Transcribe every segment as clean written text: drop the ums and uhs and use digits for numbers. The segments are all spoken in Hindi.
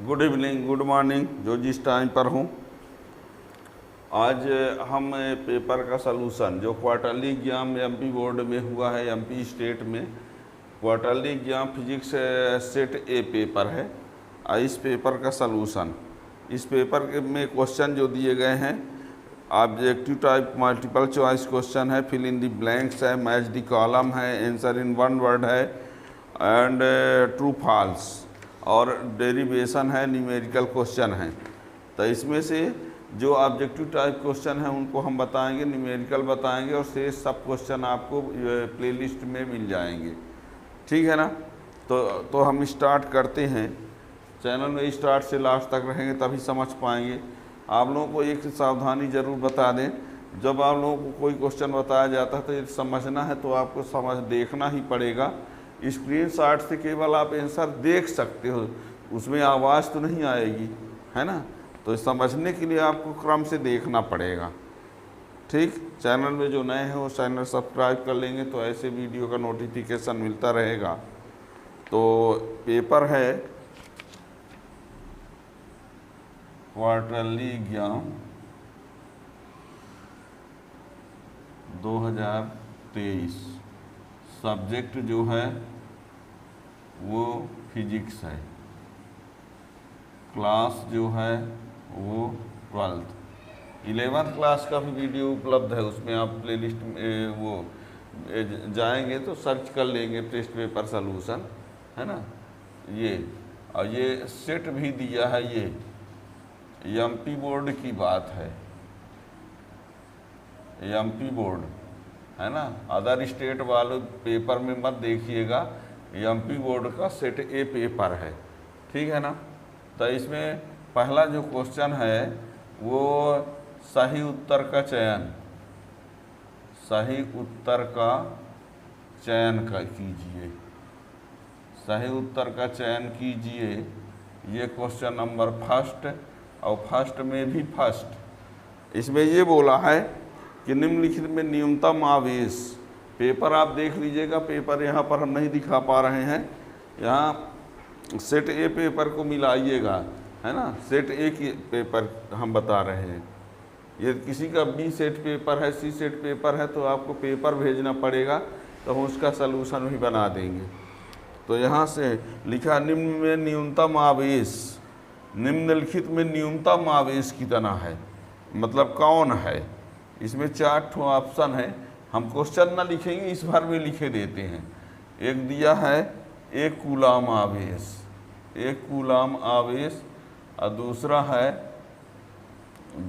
गुड इवनिंग, गुड मॉर्निंग, जो जिस टाइम पर हूँ। आज हम पेपर का सलूशन जो क्वार्टरली एग्ज़ाम एमपी बोर्ड में हुआ है, एमपी स्टेट में क्वार्टरली एग्ज़ाम फिजिक्स सेट ए पेपर है। इस पेपर का सलूशन, इस पेपर के में क्वेश्चन जो दिए गए हैं objective type multiple choice question है, फिल इन द ब्लैंक्स है, मैच द कॉलम है, आंसर इन वन वर्ड है एंड ट्रू फॉल्स और डेरिवेशन है, न्यूमेरिकल क्वेश्चन है। तो इसमें से जो ऑब्जेक्टिव टाइप क्वेश्चन है उनको हम बताएंगे, न्यूमेरिकल बताएंगे और शेष सब क्वेश्चन आपको प्लेलिस्ट में मिल जाएंगे। ठीक है ना। तो हम स्टार्ट करते हैं। चैनल में स्टार्ट से लास्ट तक रहेंगे तभी समझ पाएंगे। आप लोगों को एक सावधानी ज़रूर बता दें, जब आप लोगों को कोई क्वेश्चन बताया जाता है तो ये समझना है तो आपको देखना ही पड़ेगा। स्क्रीनशॉट से केवल आप आंसर देख सकते हो, उसमें आवाज़ तो नहीं आएगी, है ना। तो समझने के लिए आपको क्रम से देखना पड़ेगा। ठीक, चैनल में जो नए हैं वो चैनल सब्सक्राइब कर लेंगे तो ऐसे वीडियो का नोटिफिकेशन मिलता रहेगा। तो पेपर है क्वार्टरली एग्जाम 2023, सब्जेक्ट जो है वो फिजिक्स है, क्लास जो है वो 12th। 11th क्लास का भी वीडियो उपलब्ध है, उसमें आप प्लेलिस्ट में वो जाएंगे तो सर्च कर लेंगे टेस्ट पेपर सलूशन, है ना। ये और ये सेट भी दिया है, ये एमपी बोर्ड की बात है, एमपी बोर्ड है ना। अदर स्टेट वाले पेपर में मत देखिएगा, एमपी बोर्ड का सेट ए पेपर है। ठीक है ना। तो इसमें पहला जो क्वेश्चन है वो सही उत्तर का चयन, सही उत्तर का चयन कीजिए, सही उत्तर का चयन कीजिए। ये क्वेश्चन नंबर फर्स्ट, और फर्स्ट में भी फर्स्ट। इसमें ये बोला है कि निम्नलिखित में न्यूनतम आवेश, पेपर आप देख लीजिएगा, पेपर यहाँ पर हम नहीं दिखा पा रहे हैं, यहाँ सेट ए पेपर को मिलाइएगा, है ना। सेट ए की पेपर हम बता रहे हैं। ये किसी का बी सेट पेपर है, सी सेट पेपर है तो आपको पेपर भेजना पड़ेगा, तो हम उसका सलूशन भी बना देंगे। तो यहाँ से लिखा निम्न में न्यूनतम आवेश, निम्नलिखित में न्यूनतम आवेश कितना है, मतलब कौन है। इसमें 4 ऑप्शन है, हम क्वेश्चन ना लिखेंगे, इस बार में लिखे देते हैं। एक दिया है 1 कूलाम आवेश, 1 कूलाम आवेश, और दूसरा है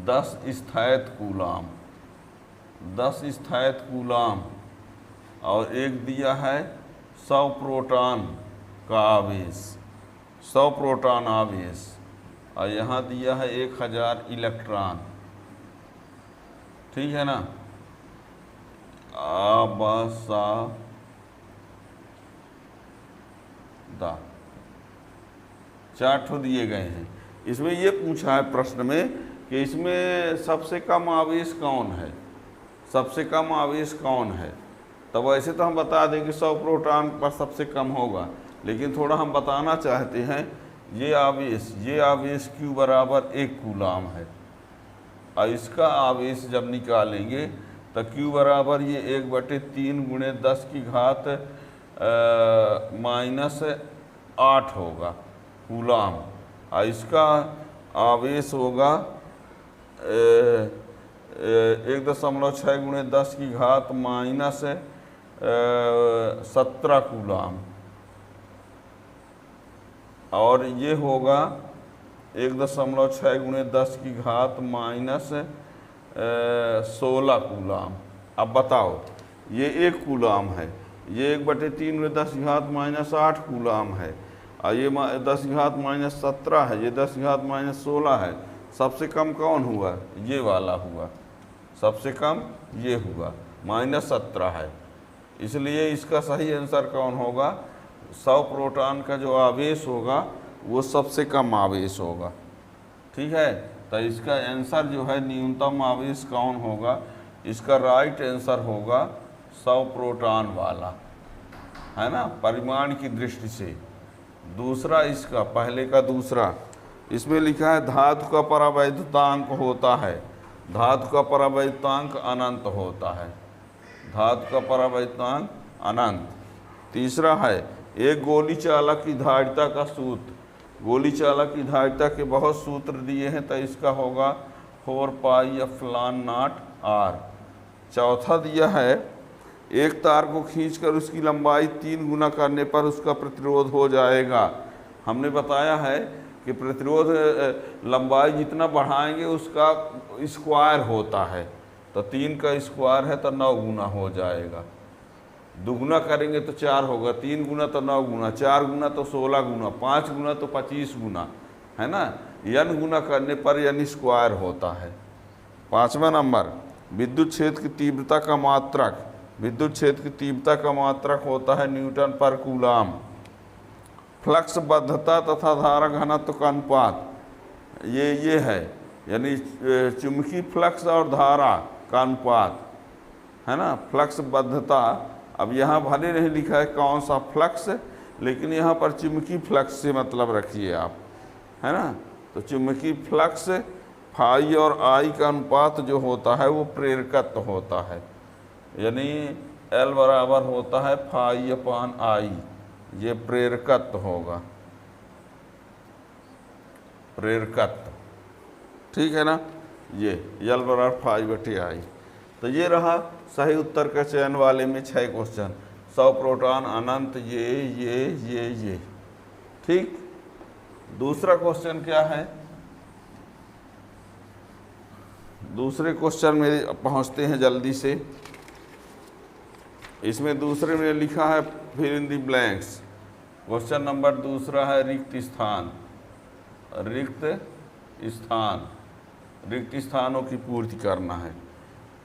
10 स्थायित कूलाम, 10 स्थायित कूलाम, और एक दिया है 100 प्रोटॉन का आवेश, 100 प्रोटॉन आवेश, और यहाँ दिया है 1000 इलेक्ट्रॉन। ठीक है ना। दा 4 दिए गए हैं। इसमें ये पूछा है प्रश्न में कि इसमें सबसे कम आवेश कौन है, सबसे कम आवेश कौन है। तो वैसे तो हम बता दें कि 100 प्रोटॉन पर सबसे कम होगा, लेकिन थोड़ा हम बताना चाहते हैं ये आवेश Q बराबर 1 कूलाम है, और इसका आवेश जब निकालेंगे तो Q बराबर ये 1/3 गुणे 10 की घात -8 होगा कूलाम, और इसका आवेश होगा 1.6 गुणे 10 की घात -17 कूलाम, और ये होगा 1.6 गुणे 10 की घात -16 कूलाम। अब बताओ, ये 1 कूलाम है, ये 1/3 गुणे 10 की घात -8 कूलाम है, और ये 10 की घात -17 है, ये 10 की घात -16 है। सबसे कम कौन हुआ, ये वाला हुआ, सबसे कम ये हुआ, -17 है। इसलिए इसका सही आंसर कौन होगा, 100 प्रोटॉन का जो आवेश होगा वो सबसे कम आवेश होगा। ठीक है। तो इसका आंसर जो है न्यूनतम आवेश कौन होगा, इसका राइट आंसर होगा 100 प्रोटॉन वाला, है ना, परिमाण की दृष्टि से। दूसरा इसका, पहले का दूसरा, इसमें लिखा है धातु का परावैद्युतांक होता है, धातु का परावैद्युतांक अनंत होता है, धातु का परावैद्युतांक अनंत। तीसरा है एक गोली चालक की धारिता का सूत्र, गोली चालक की धारिता के बहुत सूत्र दिए हैं, तो इसका होगा 4 पाई एप्सिलॉन नॉट आर। चौथा दिया है एक तार को खींचकर उसकी लंबाई 3 गुना करने पर उसका प्रतिरोध हो जाएगा। हमने बताया है कि प्रतिरोध लंबाई जितना बढ़ाएंगे उसका स्क्वायर होता है, तो 3 का स्क्वायर है तो 9 गुना हो जाएगा। दुगुना करेंगे तो 4 होगा, 3 गुना तो 9 गुना, 4 गुना तो 16 गुना, 5 गुना तो 25 गुना, है ना। n गुना करने पर n स्क्वायर होता है। 5वां नंबर विद्युत क्षेत्र की तीव्रता का मात्रक, विद्युत क्षेत्र की तीव्रता का मात्रक होता है न्यूटन पर कूलाम। फ्लक्स बद्धता तथा धारा घनत्व का अनुपात ये है, यानी चुंबकीय फ्लक्स और धारा का अनुपात, है ना। फ्लक्स बद्धता, अब यहाँ भले नहीं लिखा है कौन सा फ्लक्स, लेकिन यहाँ पर चुंबकीय फ्लक्स से मतलब रखिए आप, है ना। तो चुंबकीय फ्लक्स फाई और आई का अनुपात जो होता है वो प्रेरकत्व होता है, यानी L बराबर होता है फाई अपान आई, ये प्रेरकत्व होगा, प्रेरकत्व, ठीक है ना। ये L बराबर फाई बटे आई। तो ये रहा सही उत्तर का चयन वाले में 6 क्वेश्चन, 100 प्रोटॉन अनंत, ये, ठीक। दूसरा क्वेश्चन क्या है, दूसरे क्वेश्चन में पहुंचते हैं जल्दी से। इसमें दूसरे में लिखा है fill in the blanks. Question number दूसरा है रिक्त स्थान, रिक्त स्थान, रिक्त स्थानों की पूर्ति करना है।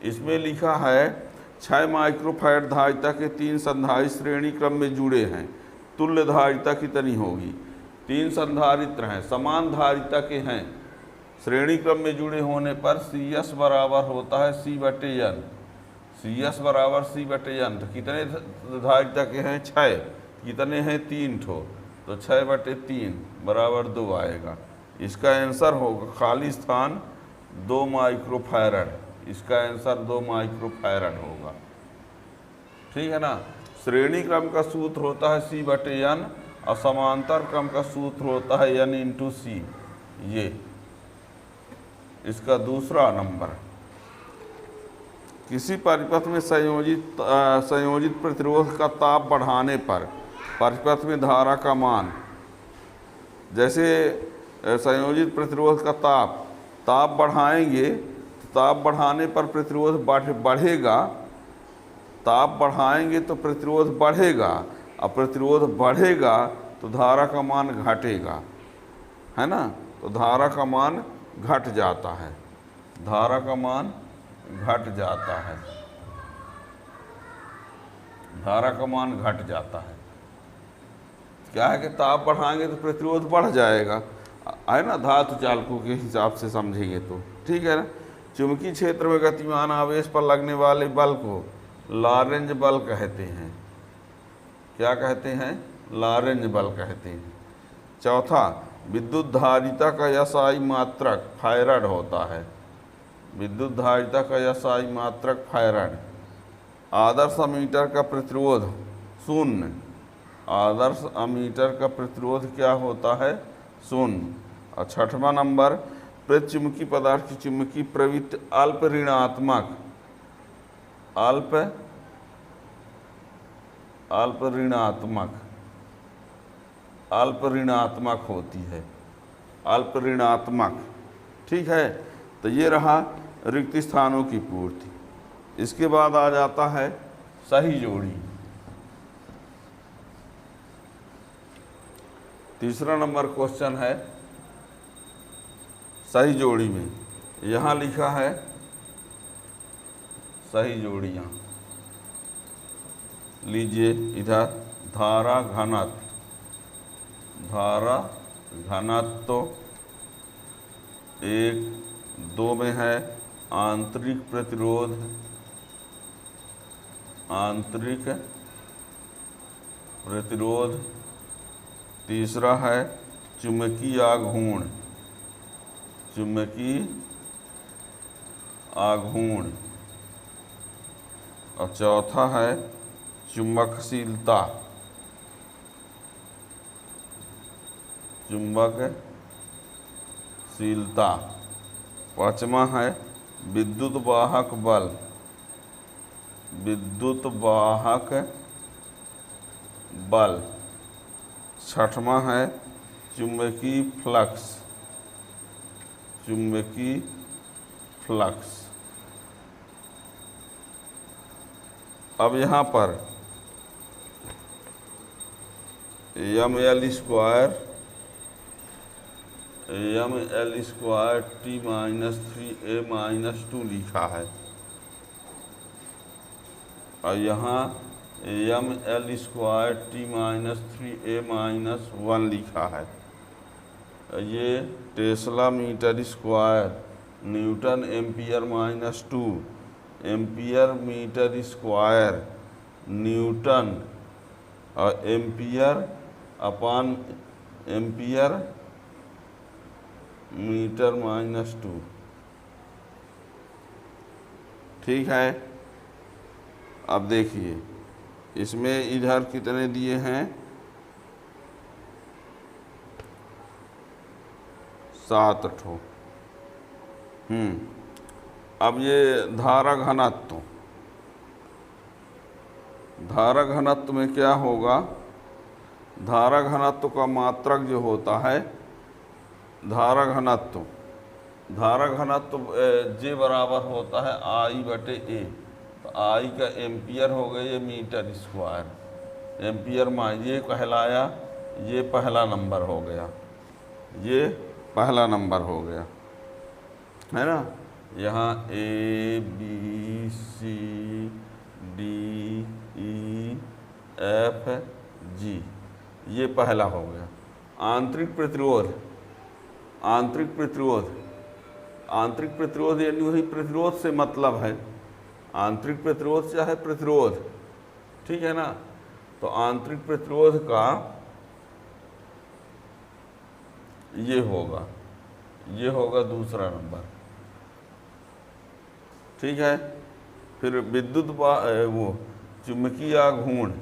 इसमें लिखा है 6 माइक्रोफैराड धारिता के 3 संधारित्र श्रेणी क्रम में जुड़े हैं, तुल्य धारिता कितनी होगी। 3 संधारित्र हैं, समान धारिता के हैं, श्रेणी क्रम में जुड़े होने पर CS बराबर होता है C/N, CS बराबर C/N। तो कितने धारिता के हैं 6, कितने हैं 3 ठो, तो 6/3 बराबर 2 आएगा। इसका आंसर होगा खाली स्थान 2 माइक्रोफैराड, इसका आंसर 2 माइक्रोफैराड होगा, ठीक है ना। श्रेणी क्रम का सूत्र होता है C/N और समांतर क्रम का सूत्र होता है N/C। ये इसका दूसरा नंबर, किसी परिपथ में संयोजित प्रतिरोध का ताप बढ़ाने पर परिपथ में धारा का मान, जैसे संयोजित प्रतिरोध का ताप बढ़ाएंगे, ताप बढ़ाने पर प्रतिरोध बढ़ेगा, ताप बढ़ाएंगे तो प्रतिरोध बढ़ेगा, और प्रतिरोध बढ़ेगा तो धारा का मान घटेगा, है ना। तो धारा का मान घट जाता है, धारा का मान घट जाता है, धारा का मान घट जाता है। क्या है कि ताप बढ़ाएंगे तो प्रतिरोध बढ़ जाएगा, है ना, धातु चालकों के हिसाब से समझेंगे तो, ठीक है ना। चुंबकीय क्षेत्र में गतिमान आवेश पर लगने वाले बल को लॉरेंज बल कहते हैं। क्या कहते हैं? लॉरेंज बल कहते हैं। चौथा, विद्युत धारिता का SI मात्रक फैराड होता है। विद्युत धारिता का SI मात्रक फैराड। आदर्श अमीटर का प्रतिरोध शून्य, आदर्श अमीटर का प्रतिरोध क्या होता है? शून्य। और छठवां नंबर, प्रतिचुंबकीय पदार्थ की चुंबकीय प्रवृत्ति अल्प ऋणात्मक, अल्प ऋणात्मक होती है, अल्प ऋणात्मक, ठीक है। तो ये रहा रिक्त स्थानों की पूर्ति। इसके बाद आ जाता है सही जोड़ी। तीसरा नंबर क्वेश्चन है सही जोड़ी में। यहाँ लिखा है सही जोड़ियाँ, लीजिए इधर, धारा घनत्व, धारा घनत्व 1, 2 में है आंतरिक प्रतिरोध, आंतरिक प्रतिरोध, तीसरा है चुंबकीय आघूर्ण, चुंबकीय आघूर्ण। और चौथा है चुंबकशीलता। चुंबकशीलता। पांचवा है विद्युत वाहक बल। विद्युत वाहक बल। छठवां है चुंबकीय फ्लक्स। चुंबकीय फ्लक्स। अब यहाँ पर ml स्क्वायर T-3a-2 लिखा है, और यहाँ ml स्क्वायर T-3a-1 लिखा है। ये tesla metre square newton ampere -2 ampere metre square newton और एम्पियर अपान एम्पियर मीटर -2। ठीक है। अब देखिए इसमें इधर कितने दिए हैं, 7 ठो। अब ये धारा घनत्व। धारा घनत्व में क्या होगा, धारा घनत्व का मात्रक जो होता है, धारा घनत्व जे बराबर होता है I/A। तो I का एम्पियर हो गया, ये मीटर स्क्वायर एम्पियर में ये कहलाया, ये पहला नंबर हो गया, ये पहला नंबर हो गया, है ना। यहाँ ABCDEFG ये पहला हो गया। आंतरिक प्रतिरोध यानी वही प्रतिरोध से मतलब है, आंतरिक प्रतिरोध चाहे प्रतिरोध, ठीक है ना। तो आंतरिक प्रतिरोध का ये होगा दूसरा नंबर, ठीक है। फिर विद्युत वो चुंबकीय आघूर्ण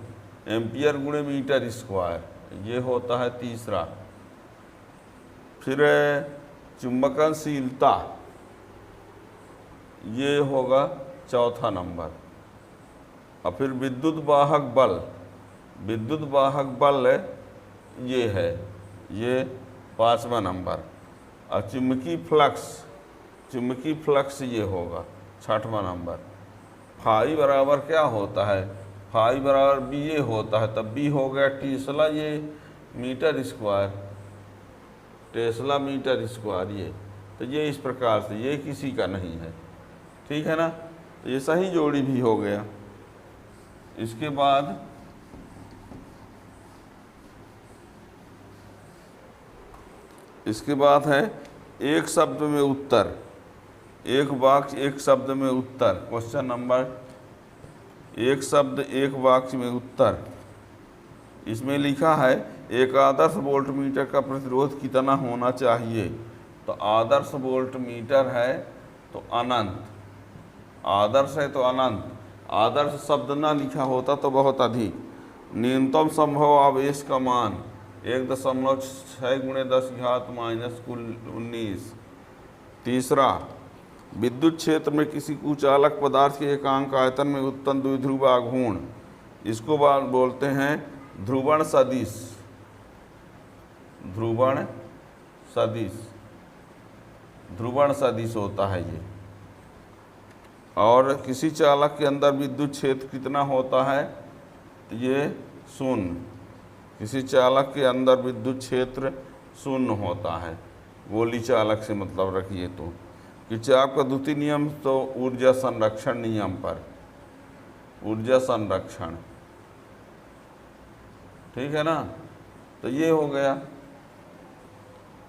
एम्पियर गुणे मीटर स्क्वायर, ये होता है तीसरा। फिर चुंबकशीलता, ये होगा चौथा नंबर। और फिर विद्युत वाहक बल ये है, ये 5वां नंबर। और चुंबकीय फ्लक्स ये होगा 6वां नंबर। फाई बराबर क्या होता है, फाई बराबर BA होता है, तब B हो गया टेस्ला ये metre square, tesla metre square ये। तो ये इस प्रकार से, ये किसी का नहीं है, ठीक है ना। तो ये सही जोड़ी भी हो गया। इसके बाद है एक शब्द में उत्तर, एक वाक्य एक शब्द में उत्तर। क्वेश्चन नंबर एक शब्द एक वाक्य में उत्तर। इसमें लिखा है एक आदर्श वोल्टमीटर का प्रतिरोध कितना होना चाहिए। तो आदर्श वोल्टमीटर है तो अनंत, आदर्श है तो अनंत। आदर्श शब्द ना लिखा होता तो बहुत अधिक। न्यूनतम संभव आवेश का मान 1.6 × 10⁻⁻19। तीसरा, विद्युत क्षेत्र में किसी कुचालक पदार्थ के एकांक आयतन में उत्पन्न द्विध्रुव आघूर्ण, इसको बोलते हैं ध्रुवण सदिश। ध्रुवण सदिश होता है ये। और किसी चालक के अंदर विद्युत क्षेत्र कितना होता है, तो ये 0। किसी चालक के अंदर विद्युत क्षेत्र 0 होता है। गोली चालक से मतलब रखिए तो। किरचॉफ का द्वितीय नियम तो ऊर्जा संरक्षण नियम पर, ऊर्जा संरक्षण, ठीक है ना। तो ये हो गया,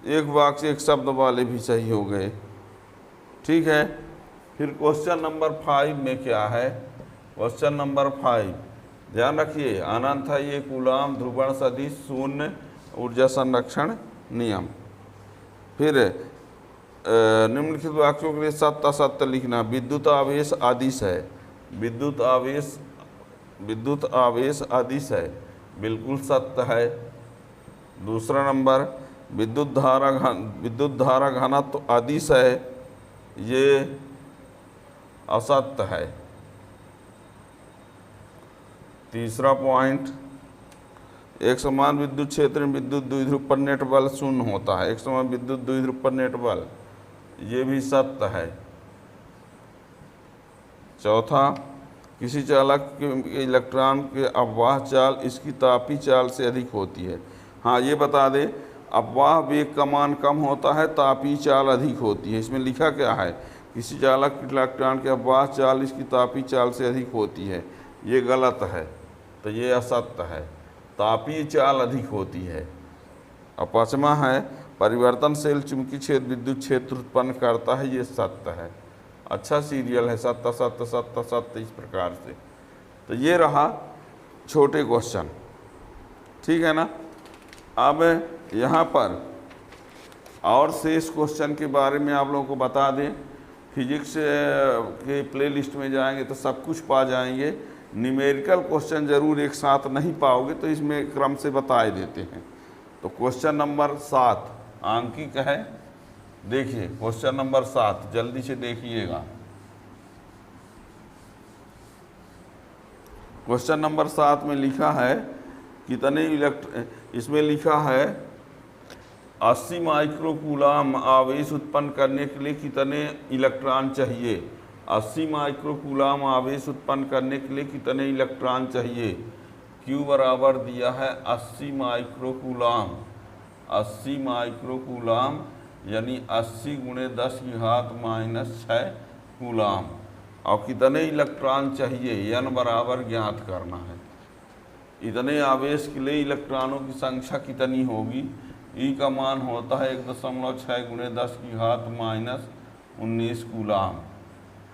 एक वाक्य एक शब्द वाले भी सही हो गए, ठीक है। फिर क्वेश्चन नंबर 5 में क्या है, क्वेश्चन नंबर 5 ध्यान रखिए, अनंत है ये कूलाम, ध्रुवण सदिश, 0, ऊर्जा संरक्षण नियम। फिर निम्नलिखित वाक्यों के लिए सत्य असत्य लिखना। विद्युत आवेश आदिश है, विद्युत आवेश आदिश है, बिल्कुल सत्य है। दूसरा नंबर, विद्युत धारा घनत्व आदिश है, ये असत्य है। तीसरा पॉइंट, एक समान विद्युत क्षेत्र में विद्युत द्विध्रुव पर नेट बल शून्य होता है, एक समान विद्युत द्विध्रुव पर नेट बल, ये भी सत्य है। चौथा, किसी चालक के इलेक्ट्रॉन के अपवाह चाल इसकी तापी चाल से अधिक होती है। हाँ, ये बता दें, अपवाह वेग का मान कम होता है, तापी चाल अधिक होती है। इसमें लिखा क्या है, किसी चालक के इलेक्ट्रॉन के अपवाह चाल इसकी तापी चाल से अधिक होती है, ये गलत है, तो ये असत्य है, तापी चाल अधिक होती है। और पाँचवा है, परिवर्तनशील चुंबकीय क्षेत्र विद्युत क्षेत्र उत्पन्न करता है, ये सत्य है। अच्छा सीरियल है, सत्य सत्य सत्य सत्य, इस प्रकार से। तो ये रहा छोटे क्वेश्चन, ठीक है ना। अब यहाँ पर और शेष क्वेश्चन के बारे में आप लोगों को बता दें। फिजिक्स के प्लेलिस्ट में जाएंगे तो सब कुछ पा जाएंगे, न्यूमेरिकल क्वेश्चन जरूर एक साथ नहीं पाओगे, तो इसमें क्रम से बताए देते हैं। तो क्वेश्चन नंबर 7 आंकिक है, देखिए क्वेश्चन नंबर 7 जल्दी से देखिएगा। क्वेश्चन नंबर 7 में लिखा है कितने इसमें लिखा है 80 माइक्रोकूलाम आवेश उत्पन्न करने के लिए कितने इलेक्ट्रॉन चाहिए। 80 माइक्रोकूलाम आवेश उत्पन्न करने के लिए कितने इलेक्ट्रॉन चाहिए। Q बराबर दिया है 80 माइक्रोकूलाम, 80 माइक्रोकूलाम यानी 80 × 10⁻⁻6 कूलाम। और कितने इलेक्ट्रॉन चाहिए, N बराबर ज्ञात करना है। इतने आवेश के लिए इलेक्ट्रॉनों की संख्या कितनी होगी। E का मान होता है 1.6 × 10⁻⁻19 कूलाम,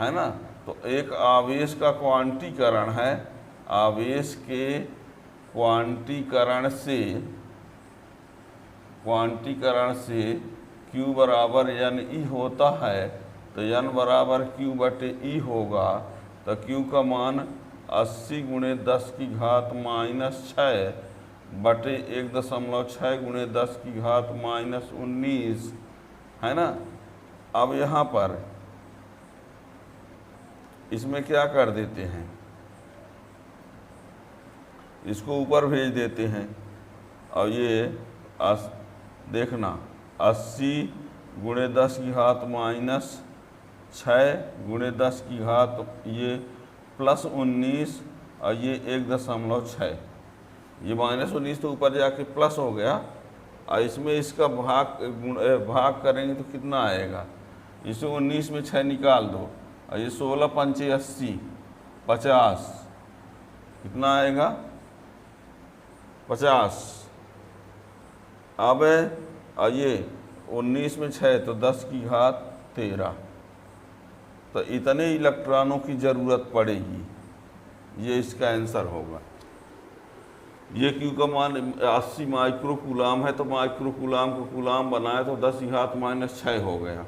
है ना। तो एक आवेश का क्वांटीकरण है, आवेश के क्वांटीकरण से Q बराबर NE होता है, तो N बराबर Q/E होगा। तो Q का मान 80 × 10⁻⁻6 बटे 1.6 × 10⁻⁻19 है ना। अब यहाँ पर इसमें क्या कर देते हैं, इसको ऊपर भेज देते हैं। और ये देखना 80 × 10⁻⁻6 × 10 ये +19 और ये 1.6, ये -19 तो ऊपर जाके प्लस हो गया। और इसमें इसका भाग करेंगे तो कितना आएगा, इसे 19 में 6 निकाल दो, और ये 16 × 5 = 80, 50, कितना आएगा 50। अब ये 19 में 6 तो 10⁻13, तो इतने इलेक्ट्रॉनों की ज़रूरत पड़ेगी, ये इसका आंसर होगा। ये Q का मान 80 माइक्रोकूलाम है, तो माइक्रोकूलाम को कूलाम बनाए तो 10⁻⁻6 हो गया,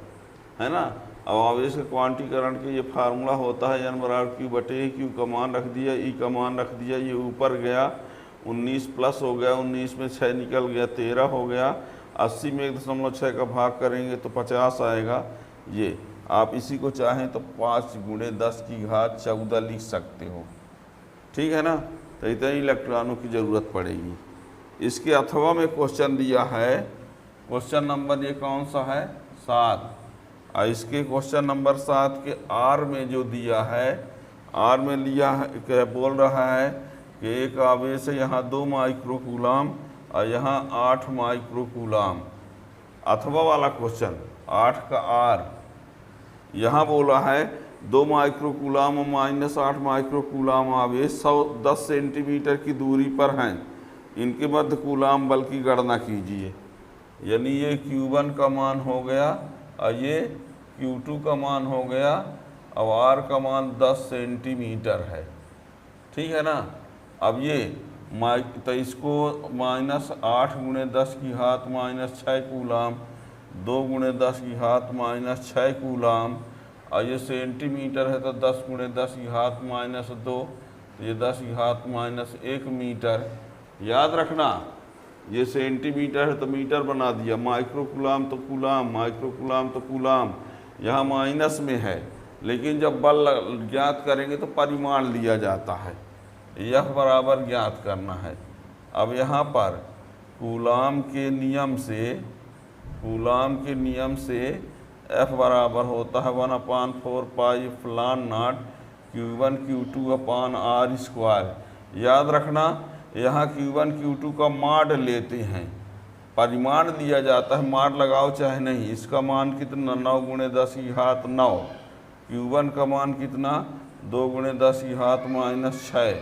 है ना। अब आवेश के क्वांटीकरण के ये फार्मूला होता है N बराबर Q/E। Q का मान रख दिया, E का मान रख दिया, ये ऊपर गया 19 प्लस हो गया, 19 में 6 निकल गया, 13 हो गया। 80 में 1.6 का भाग करेंगे तो 50 आएगा। ये आप इसी को चाहें तो 5 × 10⁻14 लिख सकते हो, ठीक है ना। तो इतने इलेक्ट्रॉनों की ज़रूरत पड़ेगी। इसके अथवा में क्वेश्चन दिया है, क्वेश्चन नंबर ये कौन सा है 7। और इसके क्वेश्चन नंबर 7 के R में जो दिया है, R में लिया है, क्या बोल रहा है कि एक आवेश है यहाँ 2 माइक्रोकूलाम और यहाँ 8 माइक्रोकूलाम। अथवा वाला क्वेश्चन 8 का R यहाँ बोला है 2 माइक्रोकूलाम और -8 माइक्रोकूलाम आवेश 110 सेंटीमीटर की दूरी पर हैं, इनके मध्य कूलाम बल की गणना कीजिए। यानी ये Q1 का मान हो गया और ये Q2 का मान हो गया, अब R का मान 10 सेंटीमीटर है, ठीक है ना। अब ये तो इसको -8 × 10⁻⁻6 कूलाम 2 × 10⁻⁻6 कूलाम। और ये सेंटीमीटर है तो 10 × 10⁻², तो ये 10⁻1 मीटर। याद रखना ये सेंटीमीटर है तो मीटर बना दिया, माइक्रो कूलाम तो कूलाम, माइक्रो कूलाम तो कूलाम, यहाँ माइनस में है। लेकिन जब बल ज्ञात करेंगे तो परिमाण लिया जाता है, यह बराबर ज्ञात करना है। अब यहाँ पर कूलाम के नियम से F बराबर होता है 1/4 पाई फलान नॉट Q1 Q2/R²। याद रखना यहाँ Q1 Q2 का माड लेते हैं, परिमाण दिया जाता है, माड लगाओ चाहे नहीं। इसका मान कितना 9 × 10⁻9, Q1 का मान कितना 2 × 10⁻⁻6,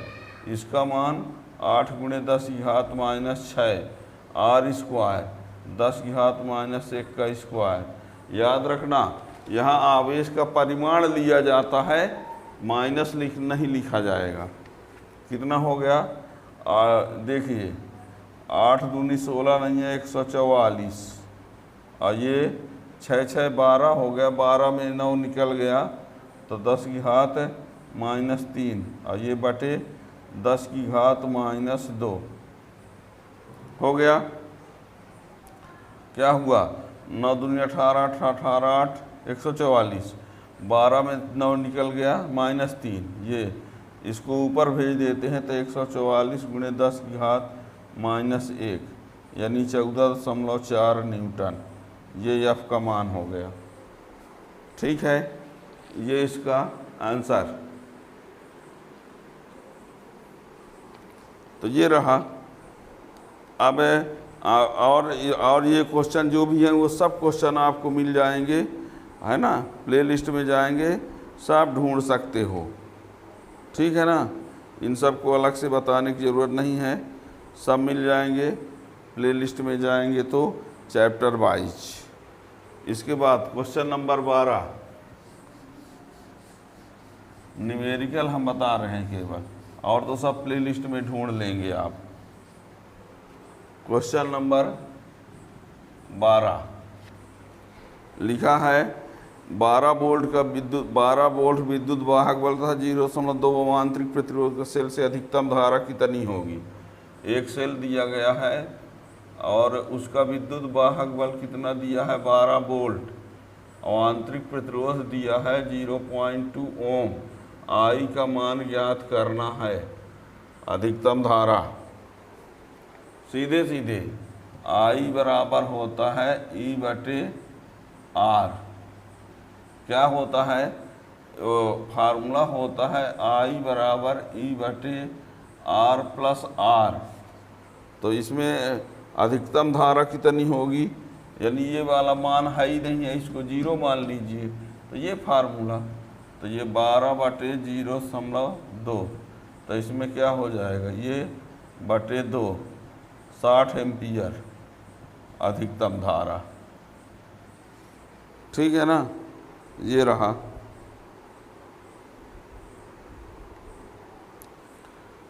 इसका मान 8 × 10⁻⁻6, R² 10⁻⁻1 का स्क्वायर। याद रखना यहाँ आवेश का परिमाण लिया जाता है, माइनस नहीं लिखा जाएगा। कितना हो गया देखिए 8 दूनी 16 नहीं है 144, और ये 6 6 12 हो गया, 12 में 9 निकल गया तो 10⁻⁻3, और ये बटे 10⁻⁻2 हो गया। क्या हुआ 9 दूनी 18, 18 8 144, 12 में 9 निकल गया -3, ये इसको ऊपर भेज देते हैं तो 144 × 10⁻⁻1 यानी 14.4 न्यूटन, ये F का मान हो गया। ठीक है, ये इसका आंसर। तो ये रहा। अब और ये क्वेश्चन जो भी हैं वो सब क्वेश्चन आपको मिल जाएंगे, है ना, प्लेलिस्ट में जाएंगे, सब ढूंढ सकते हो। ठीक है ना, इन सब को अलग से बताने की ज़रूरत नहीं है, सब मिल जाएंगे। प्लेलिस्ट में जाएंगे तो चैप्टर वाइज। इसके बाद क्वेश्चन नंबर 12 न्यूमेरिकल हम बता रहे हैं केवल, और तो सब प्लेलिस्ट में ढूंढ लेंगे आप। क्वेश्चन नंबर 12 लिखा है 12 वोल्ट विद्युत वाहक बल तथा 0.2 आंतरिक प्रतिरोध का सेल से अधिकतम धारा कितनी होगी। एक सेल दिया गया है और उसका विद्युत वाहक बल कितना दिया है 12 वोल्ट, और आंतरिक प्रतिरोध दिया है 0.2 ओम। आई का मान ज्ञात करना है, अधिकतम धारा। सीधे सीधे आई बराबर होता है E/R। क्या होता है, फार्मूला होता है I बराबर E/R + R। तो इसमें अधिकतम धारा कितनी होगी, यानी ये वाला मान है ही नहीं है, इसको 0 मान लीजिए, तो ये फार्मूला, तो ये 12/0.2, तो इसमें क्या हो जाएगा, ये बटे 2 60 एम्पियर अधिकतम धारा। ठीक है ना, ये रहा।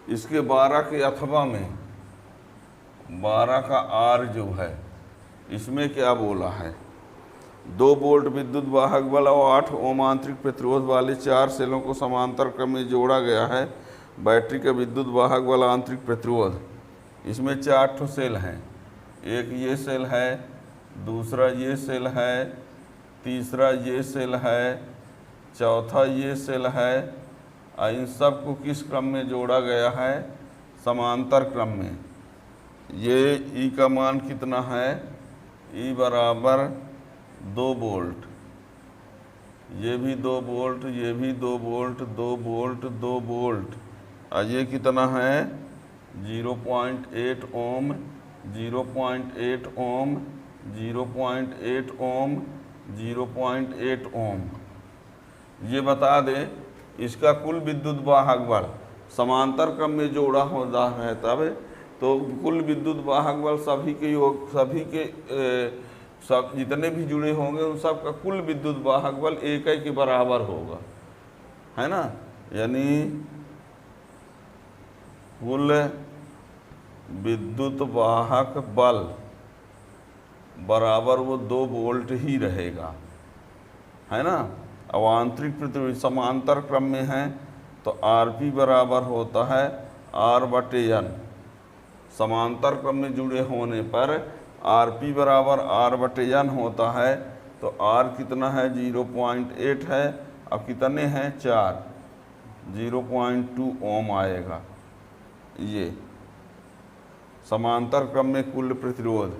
इसके 12 के अथवा में 12 का R जो है, इसमें क्या बोला है, 2 वोल्ट विद्युत वाहक बल और 8 ओम आंतरिक प्रतिरोध वाले 4 सेलों को समांतर क्रम में जोड़ा गया है। बैटरी का विद्युत वाहक बल आंतरिक प्रतिरोध, इसमें 4 ठो सेल हैं, एक ये सेल है, दूसरा ये सेल है, तीसरा ये सेल है, चौथा ये सेल है, और इन सब को किस क्रम में जोड़ा गया है, समांतर क्रम में। ये ई का मान कितना है, ई बराबर 2 वोल्ट, ये भी 2 वोल्ट, ये भी 2 वोल्ट, 2 वोल्ट, 2 वोल्ट, और ये कितना है 0.8 ओम, 0.8 ओम, 0.8 ओम, 0.8 ओम। ये बता दे इसका कुल विद्युत वाहक बल समांतर क्रम में जोड़ा होता है तब, तो कुल विद्युत वाहक बल सभी के सब जितने भी जुड़े होंगे उन सब का कुल विद्युत वाहक बल एक के बराबर होगा, है ना। यानी कुल विद्युत वाहक बल बराबर वो 2 वोल्ट ही रहेगा, है ना। अब आंतरिक प्रतिरोध समांतर क्रम में है तो आरपी बराबर होता है R/N। समांतर क्रम में जुड़े होने पर आरपी बराबर R/N होता है। तो R कितना है 0.8 है, अब कितने हैं 4, 0.2 ओम आएगा। ये समांतर क्रम में कुल प्रतिरोध,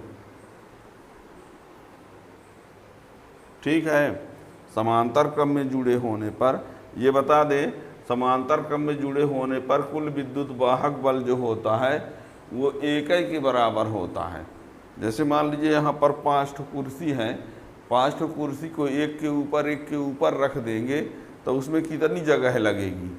ठीक है। समांतर क्रम में जुड़े होने पर ये बता दें, समांतर क्रम में जुड़े होने पर कुल विद्युत वाहक बल जो होता है वो एक ही के बराबर होता है। जैसे मान लीजिए यहाँ पर 5 ठो कुर्सी हैं, 5 ठो कुर्सी को एक के ऊपर रख देंगे तो उसमें कितनी जगह लगेगी,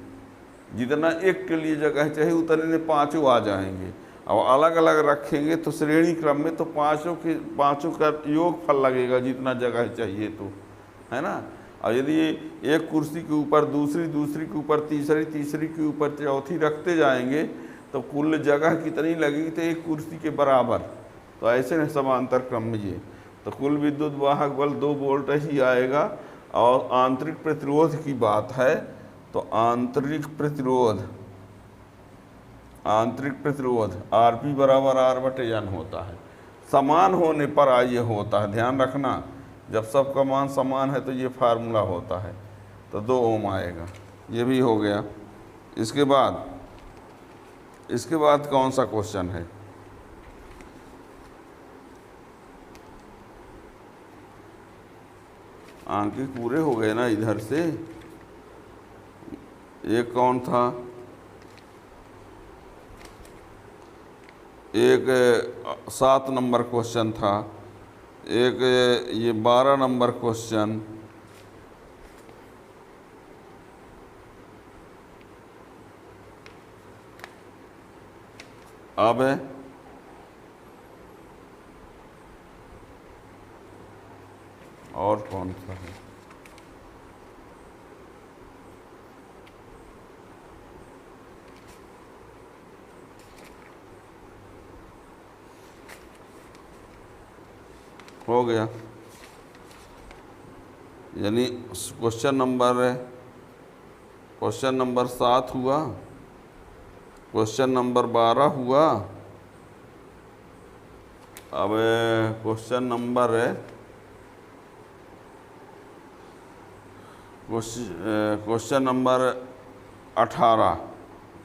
जितना एक के लिए जगह चाहिए उतने 5 आ जाएंगे। अब अलग अलग रखेंगे तो श्रेणी क्रम में तो 5 का योग फल लगेगा जितना जगह चाहिए, तो है ना। और यदि एक कुर्सी के ऊपर दूसरी, दूसरी के ऊपर तीसरी, तीसरी के ऊपर चौथी रखते जाएंगे तो कुल जगह कितनी लगेगी, तो एक कुर्सी के बराबर। तो ऐसे में समांतर क्रम में ये तो कुल विद्युत वाहक बल 2 वोल्ट ही आएगा। और आंतरिक प्रतिरोध की बात है तो आंतरिक प्रतिरोध आरपी बराबर R/N होता है। समान होने पर ये होता है, ध्यान रखना, जब सबका मान समान है तो ये फार्मूला होता है, तो 2 ओम आएगा। ये भी हो गया। इसके बाद कौन सा क्वेश्चन है, अंक पूरे हो गए ना इधर से। एक कौन था, एक 7 नंबर क्वेश्चन था, एक ये 12 नंबर क्वेश्चन, अब है और कौन सा है, हो गया। यानी क्वेश्चन नंबर 7 हुआ, क्वेश्चन नंबर 12 हुआ। अब क्वेश्चन नंबर 18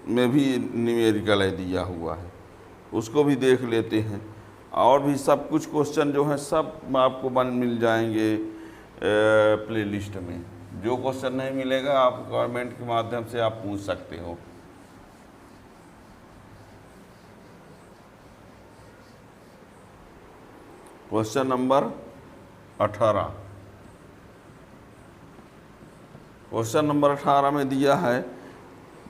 में भी न्यूमेरिकल दिया हुआ है, उसको भी देख लेते हैं। और भी सब कुछ क्वेश्चन जो है सब आपको मिल जाएंगे प्लेलिस्ट में। जो क्वेश्चन नहीं मिलेगा आप कमेंट के माध्यम से आप पूछ सकते हो। क्वेश्चन नंबर 18, क्वेश्चन नंबर 18 में दिया है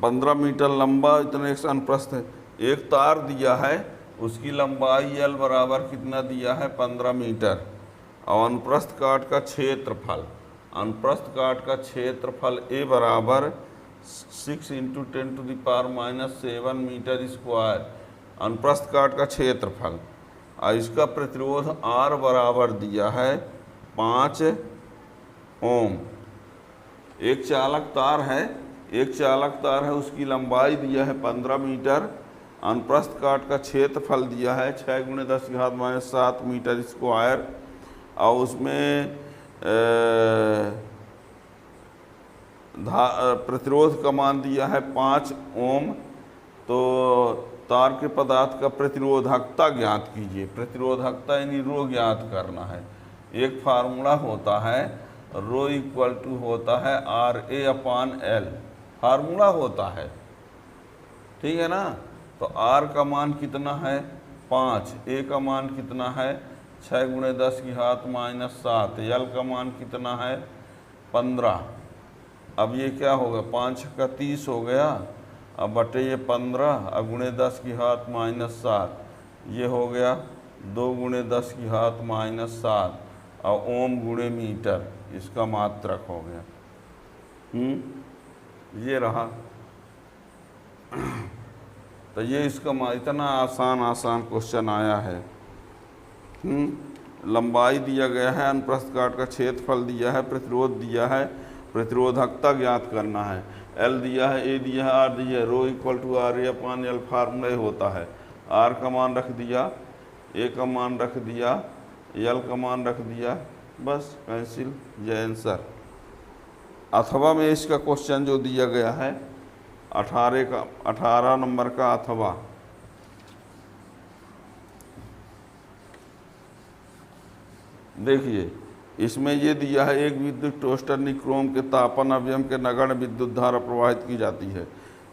15 मीटर लंबा इतने एक अनुप्रस्थ है, एक तार दिया है, उसकी लंबाई L बराबर कितना दिया है 15 मीटर। और अनुप्रस्थ काट का क्षेत्रफल, अनुप्रस्थ काट का क्षेत्रफल A बराबर 6 × 10⁻⁻7 मीटर स्क्वायर, अनुप्रस्थ काट का क्षेत्रफल। और इसका प्रतिरोध R बराबर दिया है 5 ओम। एक चालक तार है, उसकी लंबाई दिया है 15 मीटर, अनुप्रस्थ काट का क्षेत्रफल दिया है 6 × 10⁻⁷ मीटर स्क्वायर। और उसमें प्रतिरोध का मान दिया है 5 ओम। तो तार के पदार्थ का प्रतिरोधकता ज्ञात कीजिए। प्रतिरोधकता यानी रो ज्ञात करना है। एक फार्मूला होता है रो इक्वल टू होता है RA/L, फार्मूला होता है, ठीक है ना। तो R का मान कितना है 5, A का मान कितना है 6 × 10⁻⁷, L का मान कितना है 15। अब ये क्या होगा 5 का 30 हो गया, अब बटे ये 15 अब × 10⁻⁷, ये हो गया 2 × 10⁻⁷, और ओम × मीटर इसका मात्रक हो गया। ये रहा। तो ये इसका इतना आसान क्वेश्चन आया है। लंबाई दिया गया है, अनुप्रस्थ काट का क्षेत्रफल दिया है, प्रतिरोध दिया है, प्रतिरोधकता ज्ञात करना है, एल दिया है, ए दिया है, आर दिया है, rho equal to R A upon L formula होता है। आर का मान रख दिया, ए का मान रख दिया, एल का मान रख दिया, बस कैंसिल, ये आंसर। अथवा में इसका क्वेश्चन जो दिया गया है 18 नंबर का अथवा, देखिए इसमें ये दिया है एक विद्युत टोस्टर निक्रोम के तापन अवयव के नगण्य विद्युत धारा प्रवाहित की जाती है।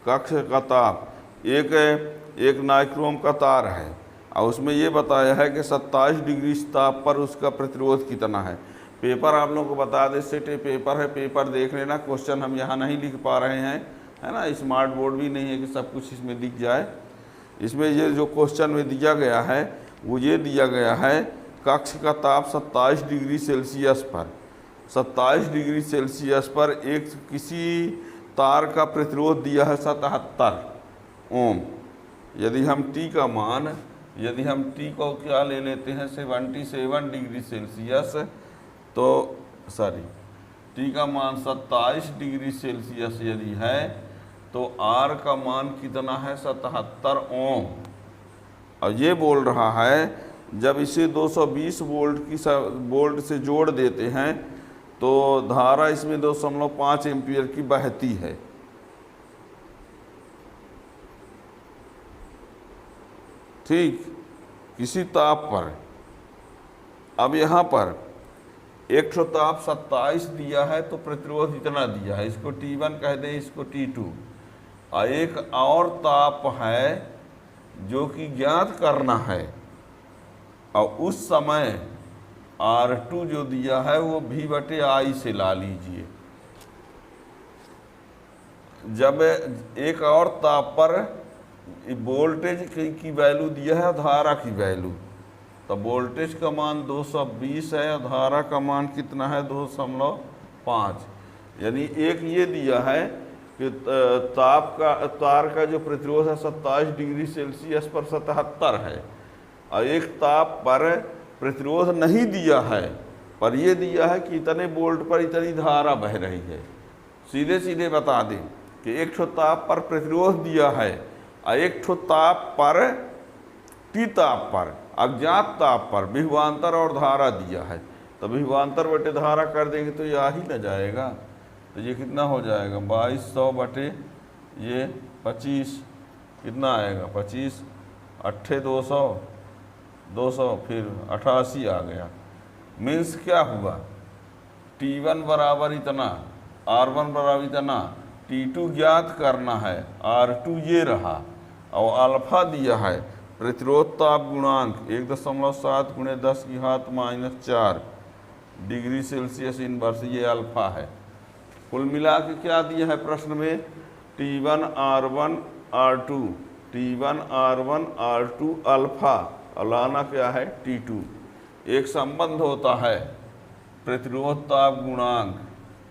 कक्ष का ताप एक नाइक्रोम का तार है और उसमें ये बताया है कि 27 डिग्री ताप पर उसका प्रतिरोध कितना है। पेपर आप लोगों को बता दें, सेट पेपर है, पेपर देख लेना, क्वेश्चन हम यहाँ नहीं लिख पा रहे हैं, है ना, स्मार्ट बोर्ड भी नहीं है कि सब कुछ इसमें दिख जाए। इसमें ये जो क्वेश्चन में दिया गया है वो ये दिया गया है, कक्ष का ताप 27 डिग्री सेल्सियस पर, 27 डिग्री सेल्सियस पर एक किसी तार का प्रतिरोध दिया है 77 ओम। यदि हम टी को क्या ले लेते हैं 77 डिग्री सेल्सियस, तो टी का मान 27 डिग्री सेल्सियस यदि है तो आर का मान कितना है 77 ओम। और ये बोल रहा है जब इसे 220 वोल्ट से जोड़ देते हैं तो धारा इसमें 2.5 एम्पीयर की बहती है। ठीक, किसी ताप पर। अब यहाँ पर एक ठो ताप 27 दिया है तो प्रतिरोध इतना दिया है, इसको T1 कह दें, इसको T2। और एक और ताप है जो कि ज्ञात करना है, और उस समय R2 जो दिया है वो V/I से ला लीजिए। जब एक और ताप पर वोल्टेज की वैल्यू दिया है, धारा की वैल्यू, तो वोल्टेज का मान 220 है और धारा का मान कितना है 2.5। यानी एक ये दिया है कि तार का जो प्रतिरोध है 27 डिग्री सेल्सियस पर 77 है, और एक ताप पर प्रतिरोध नहीं दिया है, पर ये दिया है कि इतने वोल्ट पर इतनी धारा बह रही है। सीधे सीधे बता दें कि एक ठो ताप पर प्रतिरोध दिया है और एक ठो ताप पर टी ताप पर अज्ञात ताप पर विभवांतर और धारा दिया है। तो विभवांतर बटे धारा कर देंगे तो ये आ ही न जाएगा। तो ये कितना हो जाएगा 2200 बटे ये 25 कितना आएगा 25 8 200 फिर 88 आ गया। मीन्स क्या हुआ T1 बराबर इतना, R1 बराबर इतना, T2 ज्ञात करना है, R2 ये रहा, और अल्फा दिया है प्रतिरोध ताप गुणांक 1.7 × 10⁻⁻4 डिग्री सेल्सियस इनवर्स, ये अल्फा है। कुल मिला के क्या दिया है प्रश्न में T1 R1 R2, T1 R1 R2 alpha, और लाना क्या है T2। एक संबंध होता है प्रतिरोध ताप गुणांक।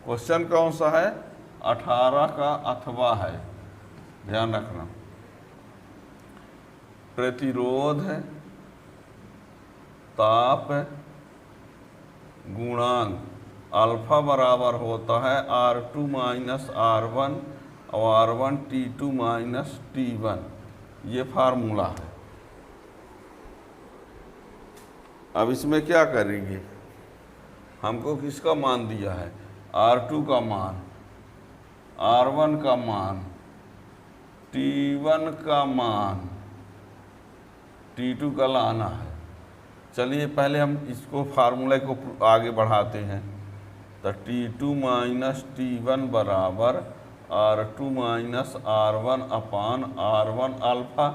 क्वेश्चन कौन सा है 18 का अथवा है, ध्यान रखना। प्रतिरोध ताप गुणांक अल्फा बराबर होता है R2 - R1 और R1 T2 - T1, ये फार्मूला है। अब इसमें क्या करेंगे, हमको किसका मान दिया है R2 का मान, R1 का मान, T1 का मान, T2 का लाना है। चलिए पहले हम इसको फार्मूले को आगे बढ़ाते हैं। तो T2 - T1 बराबर R2 - R1 अपान R1 अल्फा।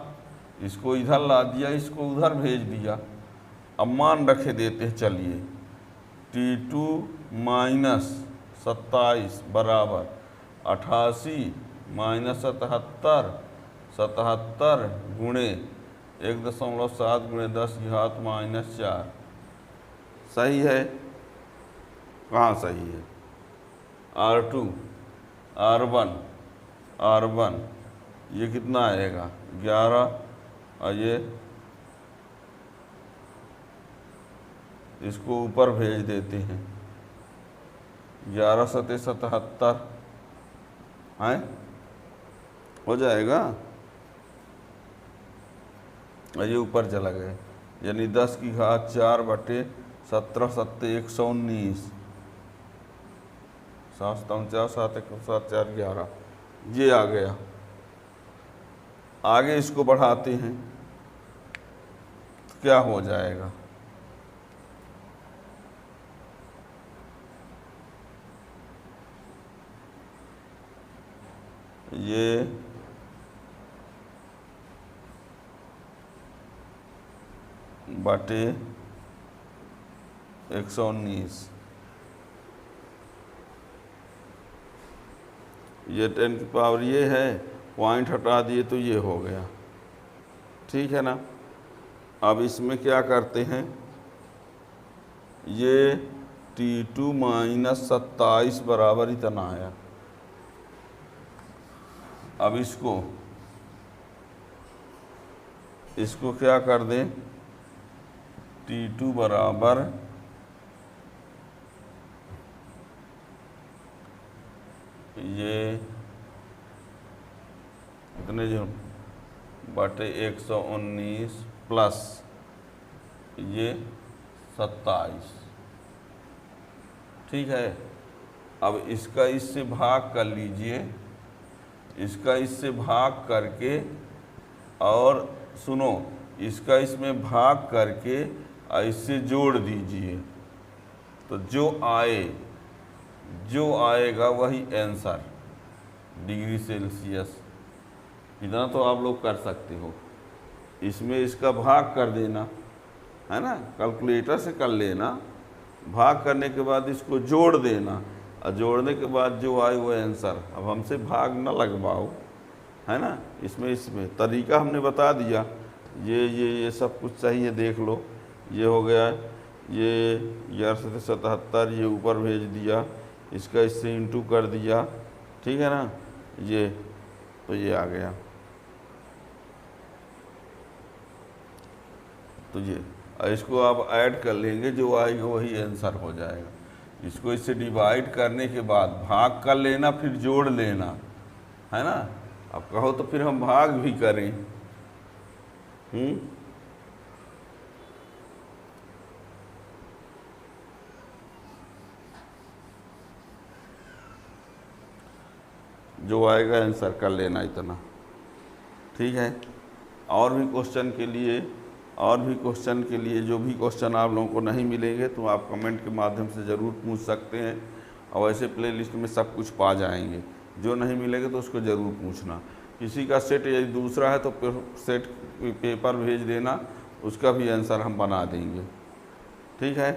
इसको इधर ला दिया, इसको उधर भेज दिया। अब मान रखे देते हैं, चलिए T2 - 27 बराबर 88 - 77, 77 गुणे 1.7 × 10⁻⁻4। सही है? कहाँ सही है? R2 R1 ये कितना आएगा 11, और ये इसको ऊपर भेज देते हैं। 11 सते 77 है, हो जाएगा। ये ऊपर चला गया, यानी 10 की घात 4 बटे 17 सत्ते 119, 7 7 7 4 11, ये आ गया। आगे इसको बढ़ाते हैं तो क्या हो जाएगा, ये बटे 119, ये 10 की पावर ये है, पॉइंट हटा दिए तो ये हो गया। ठीक है ना। अब इसमें क्या करते हैं, ये T2 माइनस 27 बराबर इतना आया। अब इसको क्या कर दें, T2 बराबर ये इतने जो बटे 119 प्लस ये 27। ठीक है। अब इसका इससे भाग कर लीजिए, इसका इससे भाग करके, और सुनो, इसका इसमें भाग करके और इससे जोड़ दीजिए, तो जो आएगा वही आंसर, डिग्री सेल्सियस। इतना तो आप लोग कर सकते हो। इसमें इसका भाग कर देना है ना, कैलकुलेटर से कर लेना, भाग करने के बाद इसको जोड़ देना, और जोड़ने के बाद जो आए वो आंसर। अब हमसे भाग न लगवाओ, है ना। इसमें तरीका हमने बता दिया। ये सब कुछ सही है, देख लो। ये हो गया, ये 11 सते 77, ये ऊपर भेज दिया, इसका इससे इंटू कर दिया। ठीक है ना, ये तो ये आ गया। तो ये इसको आप ऐड कर लेंगे, जो आएगा वही आंसर हो जाएगा। इसको इससे डिवाइड करने के बाद भाग कर लेना, फिर जोड़ लेना, है ना। अब कहो तो फिर हम भाग भी करें। जो आएगा आंसर कर लेना इतना। ठीक है। और भी क्वेश्चन के लिए जो भी क्वेश्चन आप लोगों को नहीं मिलेंगे तो आप कमेंट के माध्यम से ज़रूर पूछ सकते हैं, और ऐसे प्लेलिस्ट में सब कुछ पा जाएंगे। जो नहीं मिलेगा तो उसको ज़रूर पूछना। किसी का सेट यदि दूसरा है तो सेट पेपर भेज देना, उसका भी आंसर हम बना देंगे। ठीक है।